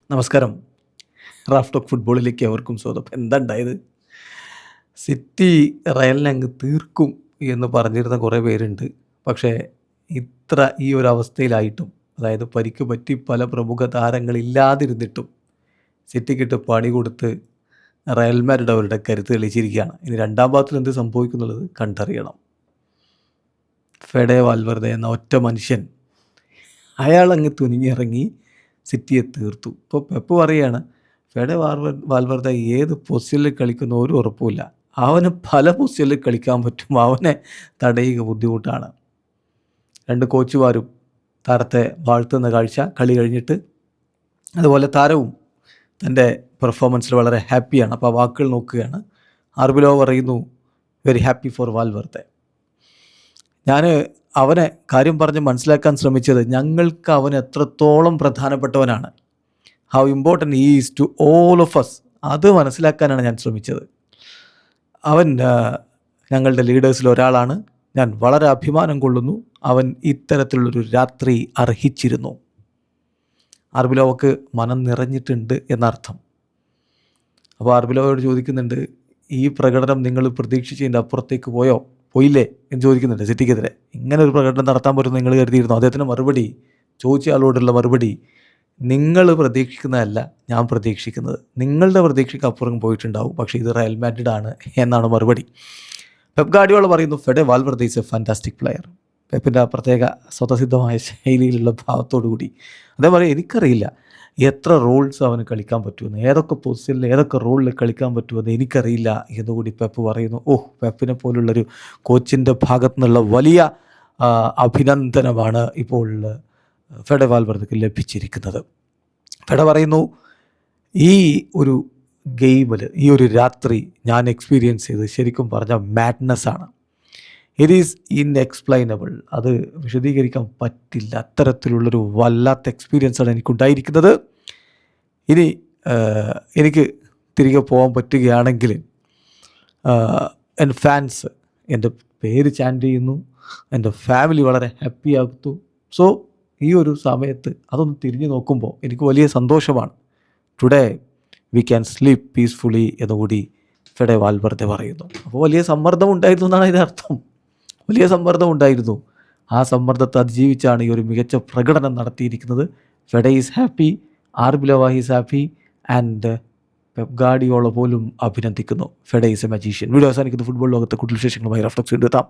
നമസ്കാരം. Raf talk ഫുട്ബോളിലേക്ക് അവർക്കും സ്വാഗതം. എന്താ ഉണ്ടായത്? സിറ്റി റയലിനെ അങ്ങ് തീർക്കും എന്ന് പറഞ്ഞിരുന്ന കുറേ പേരുണ്ട്. പക്ഷേ ഈ ഒരു അവസ്ഥയിലായിട്ടും, അതായത് പരിക്ക് പറ്റി പല പ്രമുഖ താരങ്ങളില്ലാതിരുന്നിട്ടും സിറ്റിക്കിട്ട് പണി കൊടുത്ത് റയൽ മാഡ്രിഡ് അവരുടെ കരുത്ത് തെളിയിച്ചിരിക്കുകയാണ്. ഇനി രണ്ടാം ഭാഗത്തിൽ എന്ത് സംഭവിക്കുന്നുള്ളത് കണ്ടറിയണം. ഫെഡെ വാൽവെർദെ എന്ന ഒറ്റ മനുഷ്യൻ അയാളങ്ങ് തുനിഞ്ഞിറങ്ങി സിറ്റിയെ തീർത്തു. ഇപ്പോൾ പെപ്പ് പറയുകയാണ്, ഫെഡെ വാൽവെർദെ ഏത് പൊസിഷനിൽ കളിക്കുന്ന ഒരു ഉറപ്പുമില്ല. അവന് പല പൊസിഷനിൽ കളിക്കാൻ പറ്റും. അവനെ തടയുക ബുദ്ധിമുട്ടാണ്. രണ്ട് കോച്ചുമാരും താരത്തെ വാഴ്ത്തുന്ന കാഴ്ച കളി കഴിഞ്ഞിട്ട്. അതുപോലെ താരവും തൻ്റെ പെർഫോമൻസിൽ വളരെ ഹാപ്പിയാണ്. അപ്പോൾ ആ വാക്കുകൾ നോക്കുകയാണ്. ആർബിലോ പറയുന്നു, വെരി ഹാപ്പി ഫോർ വാൽവെർദെ. ഞാൻ അവനെ കാര്യം പറഞ്ഞ് മനസ്സിലാക്കാൻ ശ്രമിച്ചത്, ഞങ്ങൾക്ക് അവൻ എത്രത്തോളം പ്രധാനപ്പെട്ടവനാണ്, how important he is to all of us, അത് മനസ്സിലാക്കാനാണ് ഞാൻ ശ്രമിച്ചത്. അവൻ ഞങ്ങളുടെ ലീഡേഴ്സിൽ ഒരാളാണ്. ഞാൻ വളരെ അഭിമാനം കൊള്ളുന്നു. അവൻ ഇത്തരത്തിലുള്ളൊരു രാത്രി അർഹിച്ചിരുന്നു. ആർബിലോവക്ക് മനം നിറഞ്ഞിട്ടുണ്ട് എന്നർത്ഥം. അപ്പോൾ ആർബിലോയോട് ചോദിക്കുന്നുണ്ട്, ഈ പ്രകടനം നിങ്ങൾ പ്രതീക്ഷിച്ചതിൻ്റെ അപ്പുറത്തേക്ക് പോയില്ലേ എന്ന് ചോദിക്കുന്നുണ്ട് സിറ്റിക്കെതിരെ. ഇങ്ങനെ ഒരു പ്രകടനം നടത്താൻ പറ്റുമെന്ന് നിങ്ങൾ കരുതിയിരുന്നു? അദ്ദേഹത്തിൻ്റെ മറുപടി, ചോദിച്ച ആളോടുള്ള മറുപടി, നിങ്ങൾ പ്രതീക്ഷിക്കുന്നതല്ല ഞാൻ പ്രതീക്ഷിക്കുന്നത്, നിങ്ങളുടെ പ്രതീക്ഷയ്ക്ക് അപ്പുറം പോയിട്ടുണ്ടാവും, പക്ഷേ ഇത് റയൽ മാഡ്രിഡ് ആണ് എന്നാണ് മറുപടി. പെപ്പ് ഗാർഡിയോള പറയുന്നു, Fede Valverde is a fantastic player. പെപ്പിൻ്റെ പ്രത്യേക സ്വതസിദ്ധമായ ശൈലിയിലുള്ള ഭാവത്തോടു കൂടി അതേ പറയും, എനിക്കറിയില്ല എത്ര റോൾസ് അവന് കളിക്കാൻ പറ്റുമെന്ന്, ഏതൊക്കെ പൊസിഷനിൽ ഏതൊക്കെ റോളിൽ കളിക്കാൻ പറ്റുമെന്ന് എനിക്കറിയില്ല എന്നുകൂടി പെപ്പ് പറയുന്നു. പെപ്പിനെ പോലുള്ളൊരു കോച്ചിൻ്റെ ഭാഗത്തു നിന്നുള്ള വലിയ അഭിനന്ദനമാണ് ഇപ്പോൾ ഫെഡെ വാൽവെർദെക്ക് ലഭിച്ചിരിക്കുന്നത്. ഫെഡെ പറയുന്നു, ഈ ഒരു ഗെയിമിൽ, ഈ ഒരു രാത്രി ഞാൻ എക്സ്പീരിയൻസ് ചെയ്ത് ശരിക്കും പറഞ്ഞാൽ മാഡ്നെസ്സാണ്. It is ഇൻഎക്സ്പ്ലൈനബിൾ. അത് വിശദീകരിക്കാൻ പറ്റില്ല. അത്തരത്തിലുള്ളൊരു വല്ലാത്ത എക്സ്പീരിയൻസാണ് എനിക്കുണ്ടായിരിക്കുന്നത്. ഇനി എനിക്ക് തിരികെ പോകാൻ പറ്റുകയാണെങ്കിൽ എൻ്റെ ഫാൻസ് എൻ്റെ പേര് ചാൻറ്റ് ചെയ്യുന്നു, എൻ്റെ ഫാമിലി വളരെ ഹാപ്പി ആകുന്നു. സോ ഈ ഒരു സമയത്ത് അതൊന്ന് തിരിഞ്ഞു നോക്കുമ്പോൾ എനിക്ക് വലിയ സന്തോഷമാണ്. Today we can sleep peacefully എന്നുകൂടി ഫെഡെ വാൽവെർദെ പറയുന്നു. അപ്പോൾ വലിയ സമ്മർദ്ദം ഉണ്ടായിരുന്നു എന്നാണ് ഇതിൻ്റെ അർത്ഥം. വലിയ സമ്മർദ്ദം ഉണ്ടായിരുന്നു. ആ സമ്മർദ്ദത്തെ അതിജീവിച്ചാണ് ഈ ഒരു മികച്ച പ്രകടനം നടത്തിയിരിക്കുന്നത്. Fede is happy, Arbeloa is happy, and Pep Guardiola പോലും അഭിനന്ദിക്കുന്നു. Fede is a magician. Video അവസാനിക്കുന്ന ഫുട്ബോൾ ലോകത്തെ കൂടുതൽ വിശേഷങ്ങളുമായി റാഫ് ടോക്സ് വീണ്ടും എത്താം.